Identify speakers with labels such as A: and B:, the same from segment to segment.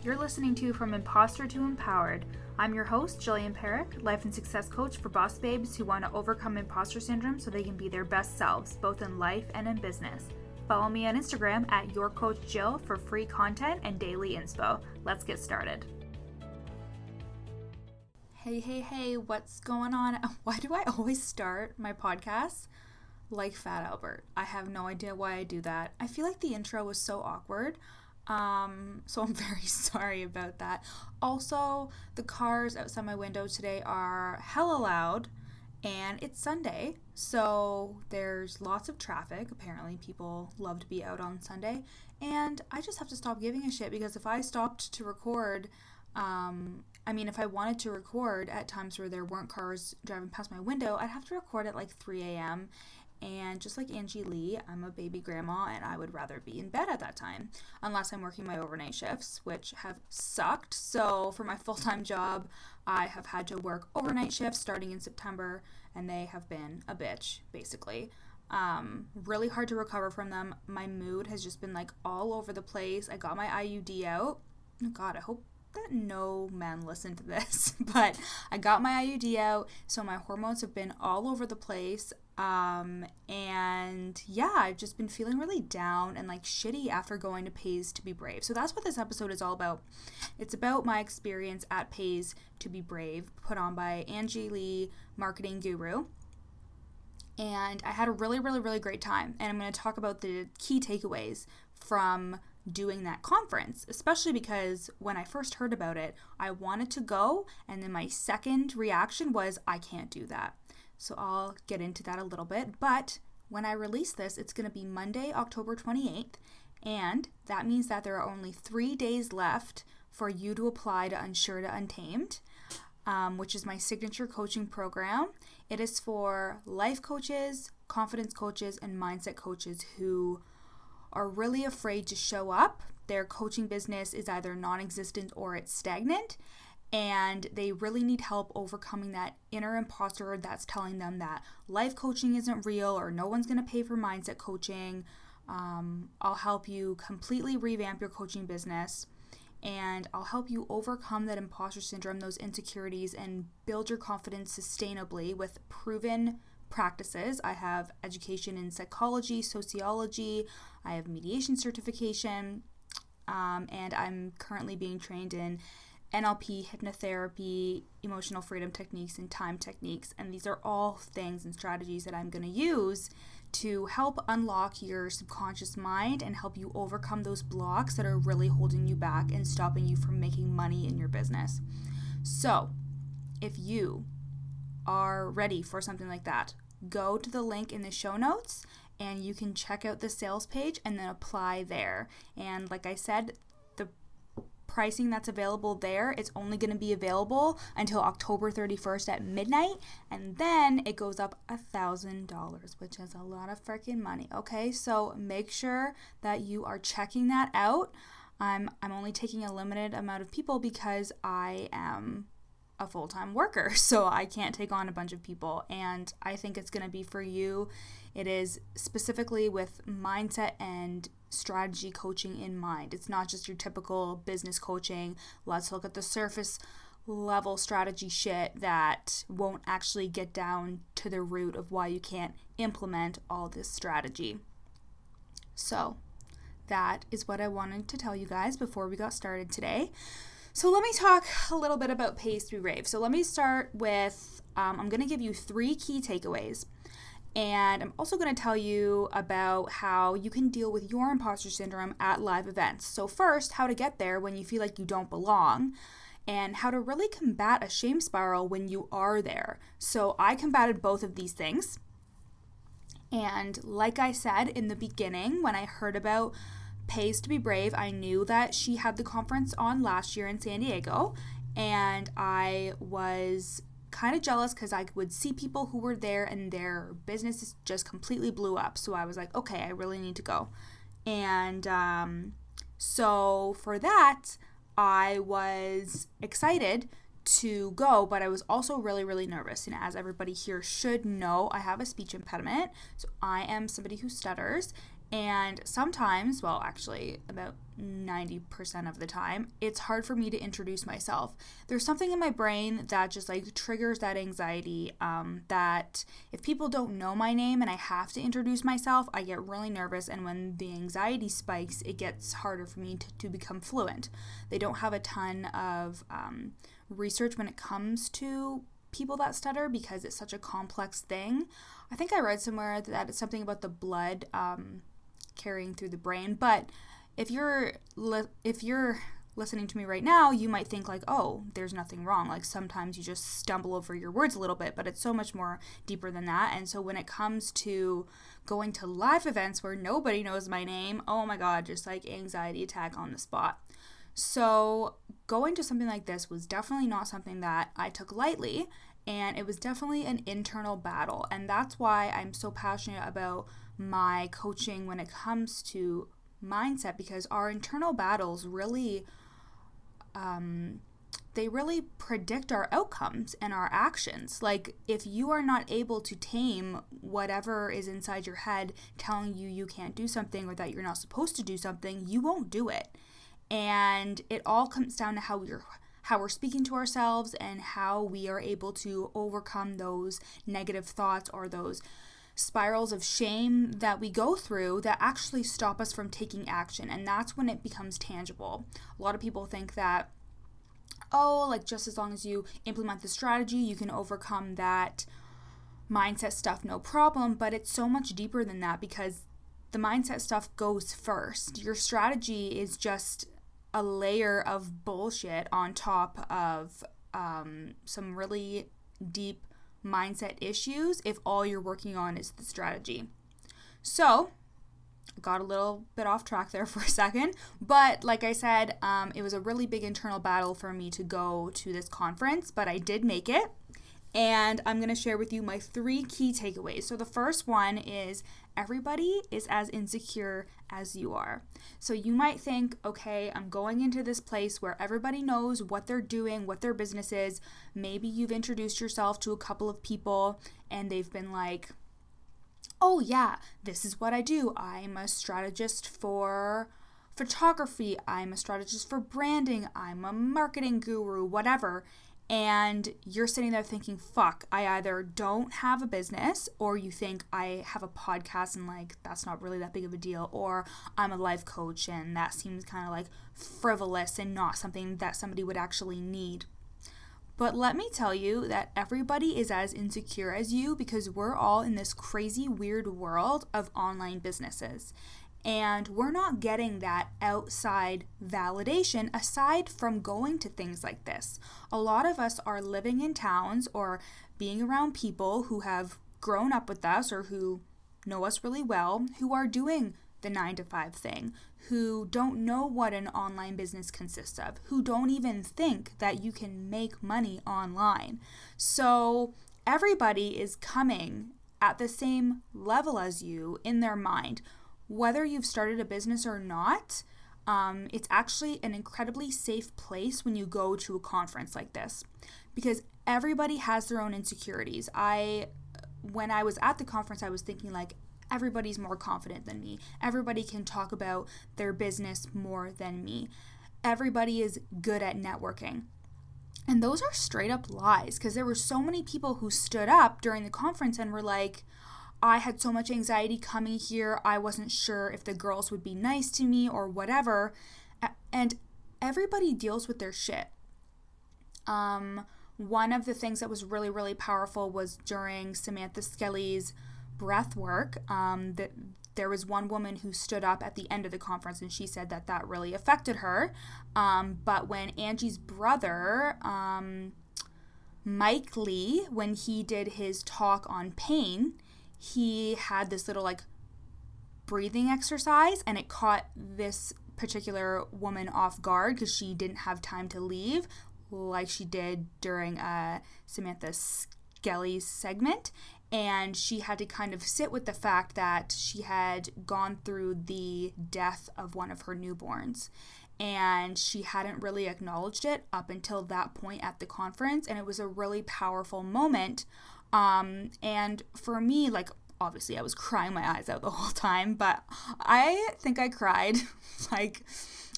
A: You're listening to From Imposter to Empowered. I'm your host, Jillian Perrick, life and success coach for boss babes who want to overcome imposter syndrome so they can be their best selves, both in life and in business. Follow me on Instagram at YourCoachJill for free content and daily inspo. Let's get started. Hey, what's going on? Why do I always start my podcast like Fat Albert? I have no idea why I do that. I feel like the intro was so awkward. So I'm very sorry about that. Also, the cars outside my window today are hella loud, and it's Sunday, so there's lots of traffic. Apparently, people love to be out on Sunday, and I just have to stop giving a shit because if I stopped to record, if I wanted to record at times where there weren't cars driving past my window, I'd have to record at like 3 a.m., and just like Angie Lee, I'm a baby grandma and I would rather be in bed at that time, unless I'm working my overnight shifts, which have sucked. So for my full-time job, I have had to work overnight shifts starting in September, and they have been a bitch, basically. Really hard to recover from them. My mood has just been like all over the place. I got my IUD out. Oh God, I hope that no men listen to this, but I got my IUD out, so my hormones have been all over the place. And yeah, I've just been feeling really down and like shitty after going to Pays to Be Brave. So that's what this episode is all about. It's about my experience at Pays to Be Brave, put on by Angie Lee, marketing guru. And I had a really great time. And I'm going to talk about the key takeaways from doing that conference, especially because when I first heard about it, I wanted to go, and then my second reaction was, I can't do that. So I'll get into that a little bit, but when I release this, it's going to be Monday, October 28th, and that means that there are only 3 days left for you to apply to Unsure to Untamed, which is my signature coaching program. It is for life coaches, confidence coaches, and mindset coaches who are really afraid to show up. Their coaching business is either non-existent or it's stagnant, and they really need help overcoming that inner imposter that's telling them that life coaching isn't real or no one's going to pay for mindset coaching. I'll help you completely revamp your coaching business, and I'll help you overcome that imposter syndrome, those insecurities, and build your confidence sustainably with proven practices. I have education in psychology, sociology, I have mediation certification, and I'm currently being trained in NLP, hypnotherapy, emotional freedom techniques, and time techniques. And these are all things and strategies that I'm going to use to help unlock your subconscious mind and help you overcome those blocks that are really holding you back and stopping you from making money in your business. So if you are ready for something like that, go to the link in the show notes and you can check out the sales page and then apply there. And like I said, the pricing that's available there is only going to be available until October 31st at midnight, and then it goes up $1,000, which is a lot of freaking money. Okay, so make sure that you are checking that out. I'm only taking a limited amount of people because I am a full-time worker, so I can't take on a bunch of people, and I think it's going to be for you. It is specifically with mindset and strategy coaching in mind. It's not just your typical business coaching, let's look at the surface level strategy shit that won't actually get down to the root of why you can't implement all this strategy. So that is what I wanted to tell you guys before we got started today. So let me talk a little bit about Pays to Be Brave. So let me start with, I'm going to give you 3 key takeaways. And I'm also going to tell you about how you can deal with your imposter syndrome at live events. So first, how to get there when you feel like you don't belong, and how to really combat a shame spiral when you are there. So I combated both of these things. And like I said in the beginning, when I heard about Pays to Be Brave, I knew that she had the conference on last year in San Diego, and I was kind of jealous because I would see people who were there and their businesses just completely blew up. So I was like, okay, I really need to go. And so for that, I was excited to go, but I was also really nervous. And as everybody here should know, I have a speech impediment. So I am somebody who stutters. And sometimes, well, actually, about 90% of the time, it's hard for me to introduce myself. There's something in my brain that just like triggers that anxiety, that if people don't know my name and I have to introduce myself, I get really nervous. And when the anxiety spikes, it gets harder for me to become fluent. They don't have a ton of research when it comes to people that stutter because it's such a complex thing. I think I read somewhere that it's something about the blood carrying through the brain, but if you're listening to me right now, you might think like, oh, there's nothing wrong. Like sometimes you just stumble over your words a little bit, but it's so much more deeper than that. And so when it comes to going to live events where nobody knows my name, oh my God, just like anxiety attack on the spot. So going to something like this was definitely not something that I took lightly, and it was definitely an internal battle. And that's why I'm so passionate about my coaching when it comes to mindset, because our internal battles really they really predict our outcomes and our actions. Like if you are not able to tame whatever is inside your head telling you you can't do something or that you're not supposed to do something, you won't do it. And it all comes down to how we're speaking to ourselves and how we are able to overcome those negative thoughts or those spirals of shame that we go through that actually stop us from taking action. And that's when it becomes tangible. A lot of people think that, oh, like just as long as you implement the strategy, you can overcome that mindset stuff, no problem. But it's so much deeper than that, because the mindset stuff goes first. Your strategy is just a layer of bullshit on top of some really deep mindset issues if all you're working on is the strategy. So I got a little bit off track there for a second, but like I said, it was a really big internal battle for me to go to this conference, but I did make it. And I'm going to share with you my 3 key takeaways. So the first one is everybody is as insecure as you are. So you might think, okay, I'm going into this place where everybody knows what they're doing, what their business is. Maybe you've introduced yourself to a couple of people and they've been like, oh yeah, this is what I do. I'm a strategist for photography. I'm a strategist for branding. I'm a marketing guru, whatever. And you're sitting there thinking, fuck, I either don't have a business, or you think I have a podcast and like that's not really that big of a deal, or I'm a life coach and that seems kind of like frivolous and not something that somebody would actually need. But let me tell you that everybody is as insecure as you, because we're all in this crazy weird world of online businesses. And we're not getting that outside validation aside from going to things like this. A lot of us are living in towns or being around people who have grown up with us or who know us really well, who are doing the 9-to-5 thing, who don't know what an online business consists of, who don't even think that you can make money online. So everybody is coming at the same level as you in their mind. Whether you've started a business or not, it's actually an incredibly safe place when you go to a conference like this, because everybody has their own insecurities. When I was at the conference, I was thinking like, everybody's more confident than me. Everybody can talk about their business more than me. Everybody is good at networking. And those are straight up lies, because there were so many people who stood up during the conference and were like, I had so much anxiety coming here. I wasn't sure if the girls would be nice to me or whatever. And everybody deals with their shit. One of the things that was really, really powerful was during Samantha Skelly's breath work. That there was one woman who stood up at the end of the conference and she said that really affected her. But when Angie's brother, Mike Lee, when he did his talk on pain, he had this little like breathing exercise, and it caught this particular woman off guard because she didn't have time to leave like she did during Samantha Skelly's segment. And she had to kind of sit with the fact that she had gone through the death of one of her newborns. And she hadn't really acknowledged it up until that point at the conference. And it was a really powerful moment. And for me, like obviously I was crying my eyes out the whole time, but I think I cried like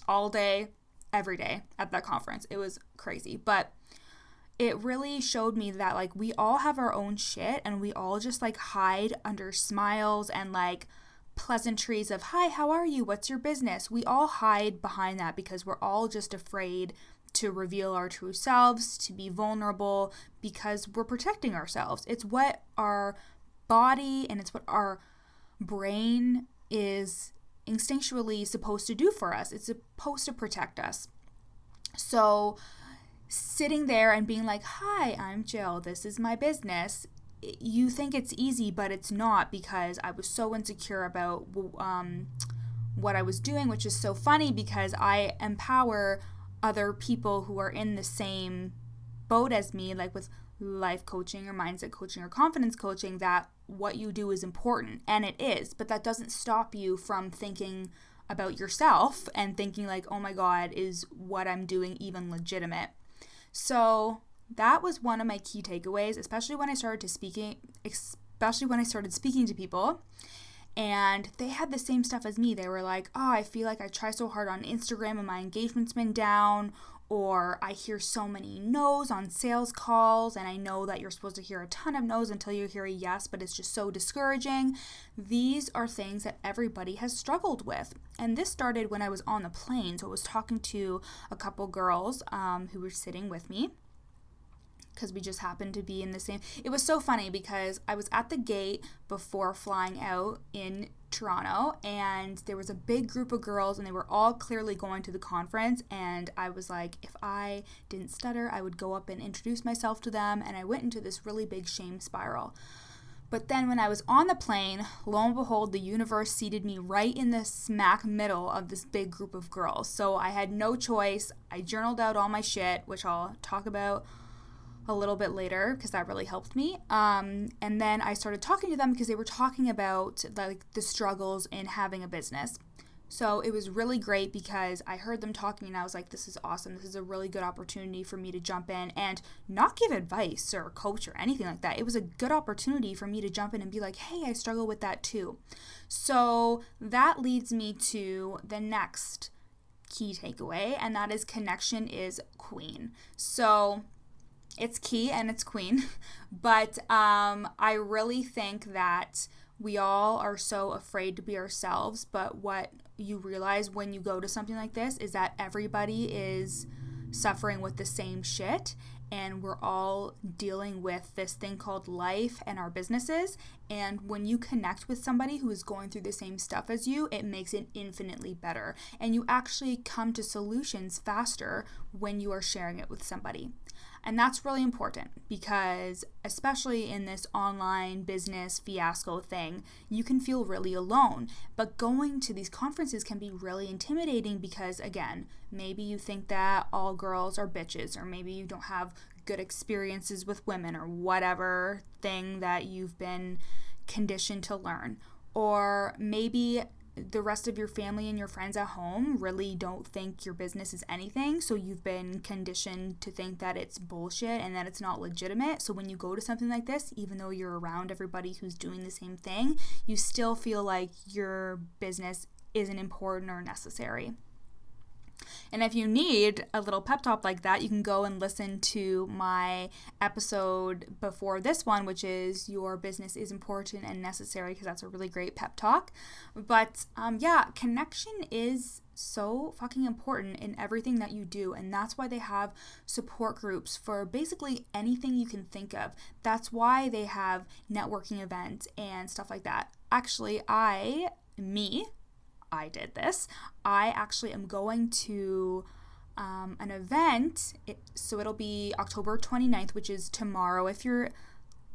A: all day, every day at that conference. It was crazy, but it really showed me that like we all have our own shit and we all just like hide under smiles and like pleasantries of, hi, how are you? What's your business? We all hide behind that because we're all just afraid to reveal our true selves, to be vulnerable, because we're protecting ourselves. It's what our body and it's what our brain is instinctually supposed to do for us. It's supposed to protect us. So sitting there and being like, hi, I'm Jill, this is my business, you think it's easy, but it's not, because I was so insecure about what I was doing, which is so funny because I empower other people who are in the same boat as me, like with life coaching or mindset coaching or confidence coaching, that what you do is important, and it is, but that doesn't stop you from thinking about yourself and thinking like, oh my God, is what I'm doing even legitimate? So that was one of my key takeaways, especially when I started speaking to people and they had the same stuff as me. They were like, oh, I feel like I try so hard on Instagram and my engagement's been down, or I hear so many no's on sales calls and I know that you're supposed to hear a ton of no's until you hear a yes, but it's just so discouraging. These are things that everybody has struggled with. And this started when I was on the plane. So I was talking to a couple girls who were sitting with me, because we just happened to be in the same. It was so funny because I was at the gate before flying out in Toronto, and there was a big group of girls and they were all clearly going to the conference, and I was like, if I didn't stutter, I would go up and introduce myself to them, and I went into this really big shame spiral. But then when I was on the plane, lo and behold, the universe seated me right in the smack middle of this big group of girls. So I had no choice. I journaled out all my shit, which I'll talk about a little bit later because that really helped me. And then I started talking to them because they were talking about like the struggles in having a business. So it was really great because I heard them talking and I was like, this is awesome. This is a really good opportunity for me to jump in and not give advice or coach or anything like that. It was a good opportunity for me to jump in and be like, hey, I struggle with that too. So that leads me to the next key takeaway, and that is connection is queen. So it's key and it's queen, but I really think that we all are so afraid to be ourselves, but what you realize when you go to something like this is that everybody is suffering with the same shit, and we're all dealing with this thing called life and our businesses. And when you connect with somebody who is going through the same stuff as you, it makes it infinitely better, and you actually come to solutions faster when you are sharing it with somebody. And that's really important because especially in this online business fiasco thing, you can feel really alone. But going to these conferences can be really intimidating because, again, maybe you think that all girls are bitches, or maybe you don't have good experiences with women, or whatever thing that you've been conditioned to learn. Or maybe the rest of your family and your friends at home really don't think your business is anything, so you've been conditioned to think that it's bullshit and that it's not legitimate. So when you go to something like this, even though you're around everybody who's doing the same thing, you still feel like your business isn't important or necessary. And if you need a little pep talk like that, you can go and listen to my episode before this one, which is Your Business is Important and Necessary, because that's a really great pep talk. But yeah, connection is so fucking important in everything that you do, and that's why they have support groups for basically anything you can think of. That's why they have networking events and stuff like that. Actually, I did this. I actually am going to an event, so it'll be October 29th, which is tomorrow if you're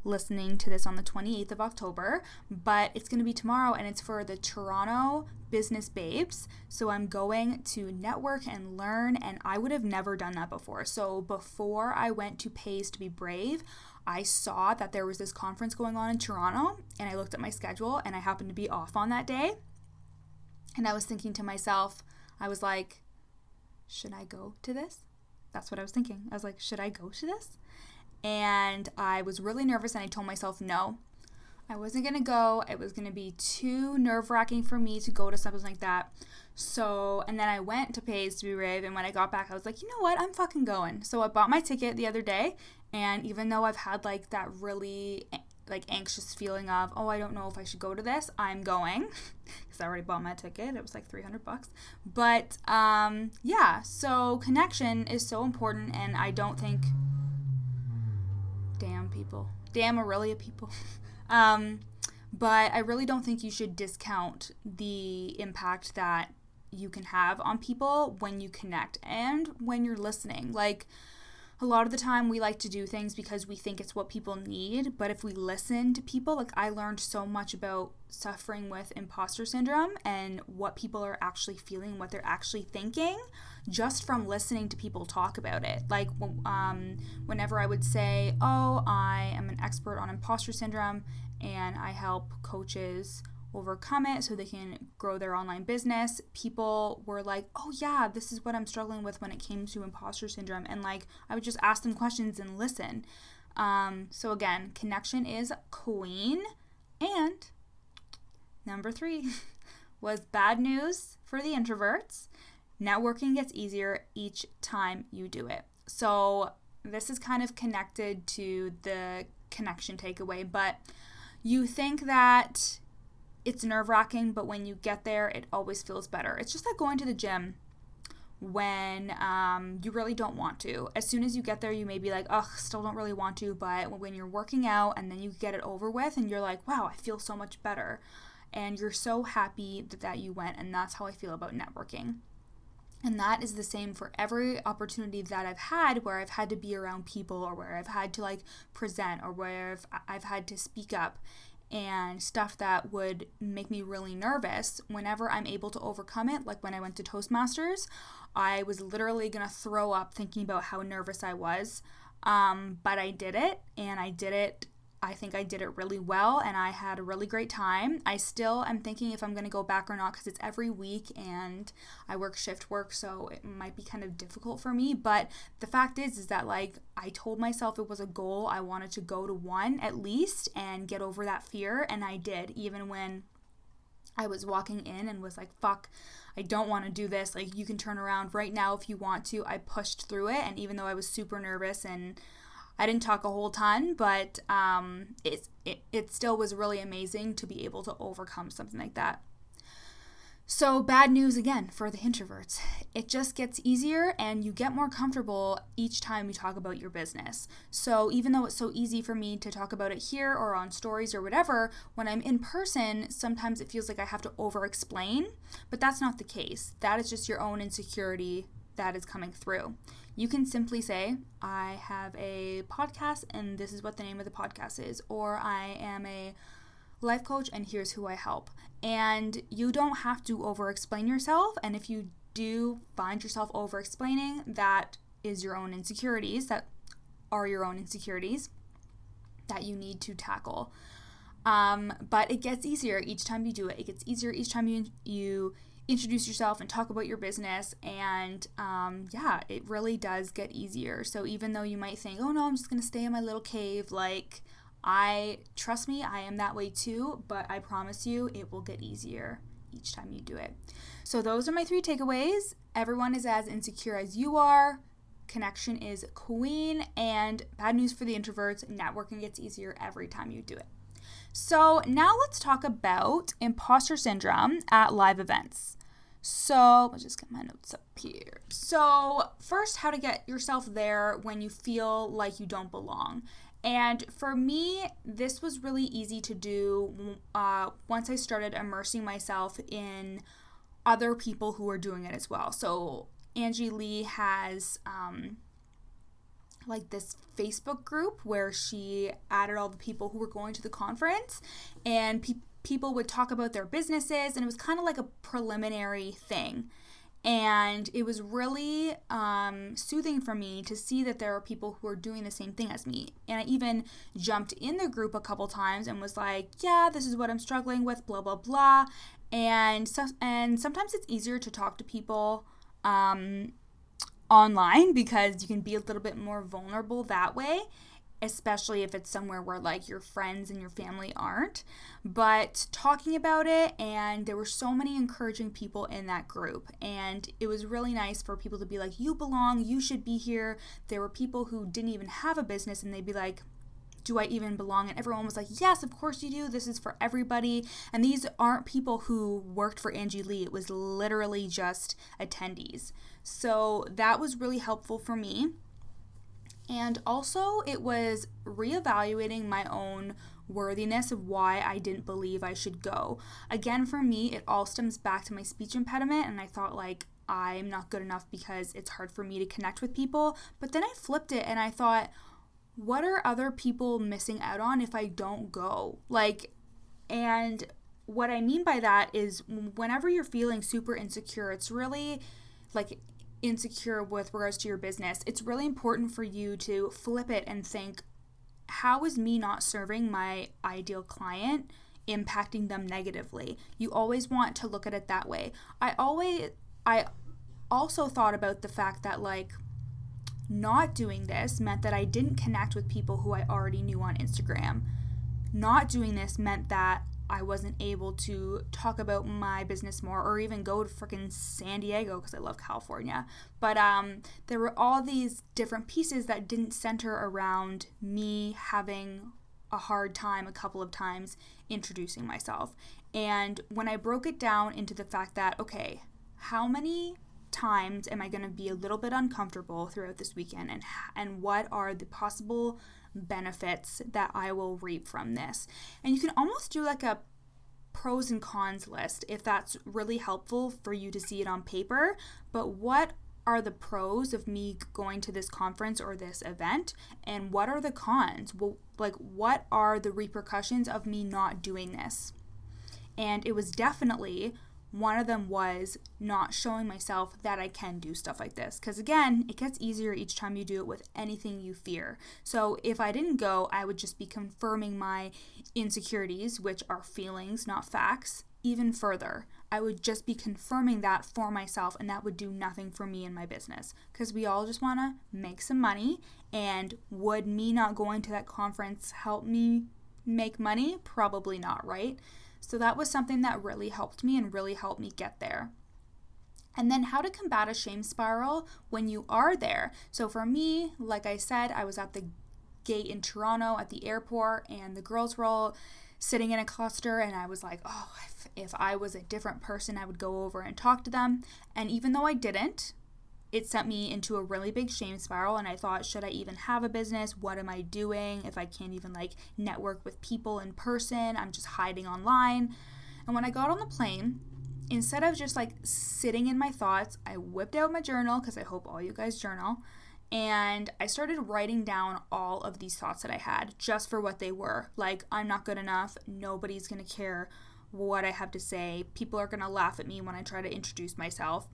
A: listening to this on the 28th of October, but it's going to be tomorrow, and it's for the Toronto Business Babes. So I'm going to network and learn, and I would have never done that before. So before I went to Pays to Be Brave, I saw that there was this conference going on in Toronto, and I looked at my schedule, and I happened to be off on that day. And I was thinking to myself, I was like, should I go to this? That's what I was thinking. I was like, should I go to this? And I was really nervous, and I told myself no. I wasn't going to go. It was going to be too nerve-wracking for me to go to something like that. So, and then I went to Pays to be Brave, and when I got back, I was like, you know what? I'm fucking going. So I bought my ticket the other day, and even though I've had like that really like anxious feeling of, oh, I don't know if I should go to this, I'm going because I already bought my ticket. It was like $300. But yeah, so connection is so important, and I don't think, damn Aurelia people. But I really don't think you should discount the impact that you can have on people when you connect and when you're listening. Like, a lot of the time we like to do things because we think it's what people need, but if we listen to people, like I learned so much about suffering with imposter syndrome and what people are actually feeling, what they're actually thinking, just from listening to people talk about it. Like whenever I would say, oh, I am an expert on imposter syndrome and I help coaches overcome it so they can grow their online business, people were like, oh yeah, this is what I'm struggling with when it came to imposter syndrome. And like I would just ask them questions and listen. So again, connection is queen. And number 3 was bad news for the introverts. Networking gets easier each time you do it. So this is kind of connected to the connection takeaway, but you think that it's nerve-wracking, but when you get there, it always feels better. It's just like going to the gym when you really don't want to. As soon as you get there, you may be like, ugh, still don't really want to, but when you're working out and then you get it over with and you're like, wow, I feel so much better. And you're so happy that you went, and that's how I feel about networking. And that is the same for every opportunity that I've had where I've had to be around people, or where I've had to like present, or where I've had to speak up, and stuff that would make me really nervous. Whenever I'm able to overcome it, like when I went to Toastmasters, I was literally gonna throw up thinking about how nervous I was, but I did it, and I think I did it really well, and I had a really great time. I still am thinking if I'm going to go back or not, because it's every week and I work shift work, so it might be kind of difficult for me. But the fact is that like I told myself it was a goal. I wanted to go to one at least and get over that fear, and I did, even when I was walking in and was like, fuck, I don't want to do this. Like, you can turn around right now if you want to. I pushed through it, and even though I was super nervous and I didn't talk a whole ton, but it still was really amazing to be able to overcome something like that. So bad news again for the introverts. It just gets easier, and you get more comfortable each time you talk about your business. So even though it's so easy for me to talk about it here or on stories or whatever, when I'm in person, sometimes it feels like I have to over-explain, but that's not the case. That is just your own insecurity that is coming through. You can simply say, I have a podcast and this is what the name of the podcast is, or I am a life coach and here's who I help. And you don't have to over-explain yourself, and if you do find yourself over-explaining, that is your own insecurities, that are your own insecurities that you need to tackle. But it gets easier each time you do it. It gets easier each time you introduce yourself and talk about your business, and yeah, it really does get easier. So even though you might think, oh no, I'm just gonna stay in my little cave, like, trust me, I am that way too, but I promise you it will get easier each time you do it. So those are my 3 takeaways. Everyone is as insecure as you are. Connection is queen, and bad news for the introverts, networking gets easier every time you do it. So now let's talk about imposter syndrome at live events. So let's just get my notes up here. So first, how to get yourself there when you feel like you don't belong. And for me, this was really easy to do once I started immersing myself in other people who are doing it as well. So Angie Lee has like this Facebook group where she added all the people who were going to the conference, and people would talk about their businesses, and it was kind of like a preliminary thing. And it was really soothing for me to see that there are people who are doing the same thing as me. And I even jumped in the group a couple times and was like, yeah, this is what I'm struggling with, blah, blah, blah. And sometimes it's easier to talk to people online because you can be a little bit more vulnerable that way. especially if it's somewhere where like your friends and your family aren't. But talking about it, and there were so many encouraging people in that group, and it was really nice for people to be like, you belong, you should be here. There were people who didn't even have a business and they'd be like, do I even belong? And everyone was like, yes, of course you do. This is for everybody. And these aren't people who worked for Angie Lee. It was literally just attendees. So that was really helpful for me. And also it was reevaluating my own worthiness of why I didn't believe I should go. Again, for me, it all stems back to my speech impediment. And I thought like, I'm not good enough because it's hard for me to connect with people. But then I flipped it and I thought, what are other people missing out on if I don't go? Like, and what I mean by that is whenever you're feeling super insecure, it's really like insecure with regards to your business, it's really important for you to flip it and think, how is me not serving my ideal client impacting them negatively? You always want to look at it that way. I also thought about the fact that like, not doing this meant that I didn't connect with people who I already knew on Instagram. Not doing this meant that I wasn't able to talk about my business more or even go to freaking San Diego because I love California. But there were all these different pieces that didn't center around me having a hard time a couple of times introducing myself. And when I broke it down into the fact that, okay, how many times am I going to be a little bit uncomfortable throughout this weekend, and what are the possible benefits that I will reap from this? And you can almost do like a pros and cons list if that's really helpful for you to see it on paper. But what are the pros of me going to this conference or this event, and what are the cons? Well, like, what are the repercussions of me not doing this? And it was definitely, one of them was not showing myself that I can do stuff like this. Because again, it gets easier each time you do it with anything you fear. So if I didn't go, I would just be confirming my insecurities, which are feelings, not facts, even further. I would just be confirming that for myself, and that would do nothing for me and my business. Because we all just want to make some money. And would me not going to that conference help me make money? Probably not, right? So that was something that really helped me and really helped me get there. And then how to combat a shame spiral when you are there. So for me, like I said, I was at the gate in Toronto at the airport, and the girls were all sitting in a cluster, and I was like, oh, if I was a different person, I would go over and talk to them. And even though I didn't, it sent me into a really big shame spiral, and I thought, should I even have a business? What am I doing if I can't even like network with people in person? I'm just hiding online. And when I got on the plane, instead of just like sitting in my thoughts, I whipped out my journal, because I hope all you guys journal, and I started writing down all of these thoughts that I had just for what they were. Like, I'm not good enough, nobody's gonna care what I have to say, people are gonna laugh at me when I try to introduce myself.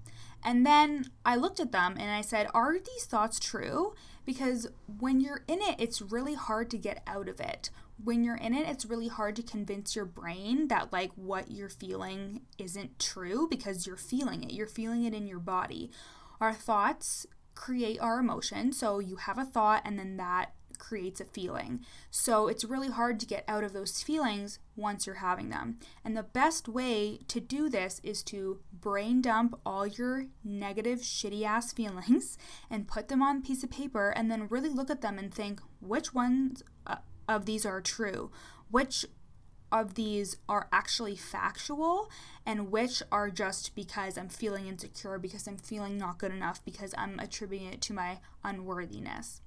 A: And then I looked at them and I said, are these thoughts true? Because when you're in it, it's really hard to get out of it. When you're in it, it's really hard to convince your brain that like what you're feeling isn't true, because you're feeling it. You're feeling it in your body. Our thoughts create our emotion. So you have a thought, and then that creates a feeling. So it's really hard to get out of those feelings once you're having them. And the best way to do this is to brain dump all your negative, shitty ass feelings and put them on a piece of paper, and then really look at them and think, which ones of these are true? Which of these are actually factual, and which are just because I'm feeling insecure, because I'm feeling not good enough, because I'm attributing it to my unworthiness.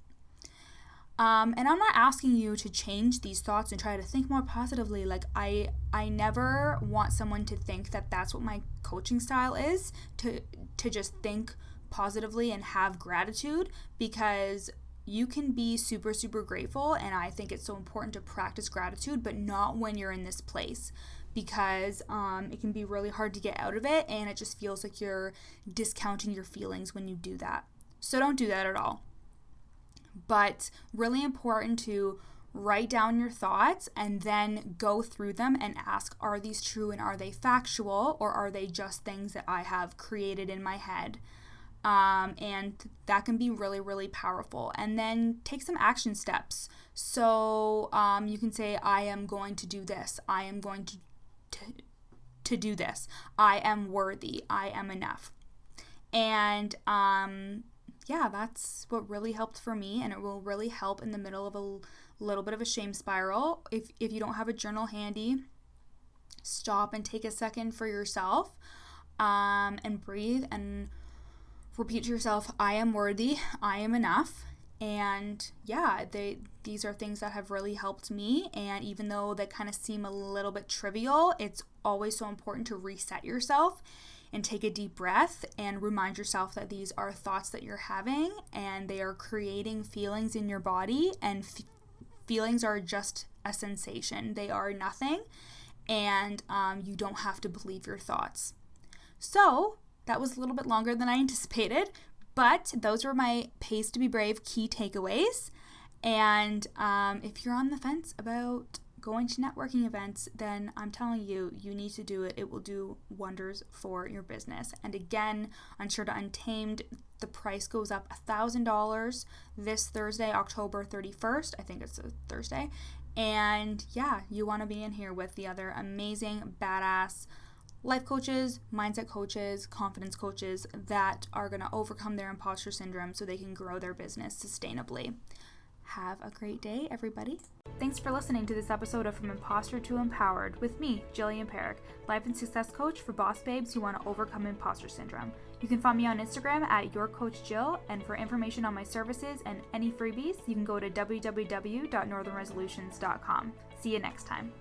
A: And I'm not asking you to change these thoughts and try to think more positively. Like, I never want someone to think that that's what my coaching style is, to just think positively and have gratitude, because you can be super, super grateful, and I think it's so important to practice gratitude, but not when you're in this place, because it can be really hard to get out of it, and it just feels like you're discounting your feelings when you do that. So don't do that at all. But really important to write down your thoughts and then go through them and ask, are these true, and are they factual, or are they just things that I have created in my head? And that can be really, really powerful. And then take some action steps. So you can say, I am going to do this. I am going to do this. I am worthy. I am enough. And yeah, that's what really helped for me, and it will really help in the middle of a little bit of a shame spiral. If you don't have a journal handy, stop and take a second for yourself, and breathe and repeat to yourself, I am worthy, I am enough. And yeah, these are things that have really helped me. And even though they kind of seem a little bit trivial, it's always so important to reset yourself and take a deep breath and remind yourself that these are thoughts that you're having, and they are creating feelings in your body, and feelings are just a sensation. They are nothing, and you don't have to believe your thoughts. So that was a little bit longer than I anticipated, but those were my Pays to Be Brave key takeaways. And if you're on the fence about going to networking events, then I'm telling you, you need to do it. It will do wonders for your business. And again, on Sure to Untamed, the price goes up $1,000 this Thursday, October 31st. I think it's a Thursday. And yeah, you want to be in here with the other amazing, badass life coaches, mindset coaches, confidence coaches that are going to overcome their imposter syndrome so they can grow their business sustainably. Have a great day, everybody. Thanks for listening to this episode of From Imposter to Empowered with me, Jillian Perrick, life and success coach for boss babes who want to overcome imposter syndrome. You can find me on Instagram at YourCoachJill, and for information on my services and any freebies, you can go to www.northernresolutions.com. See you next time.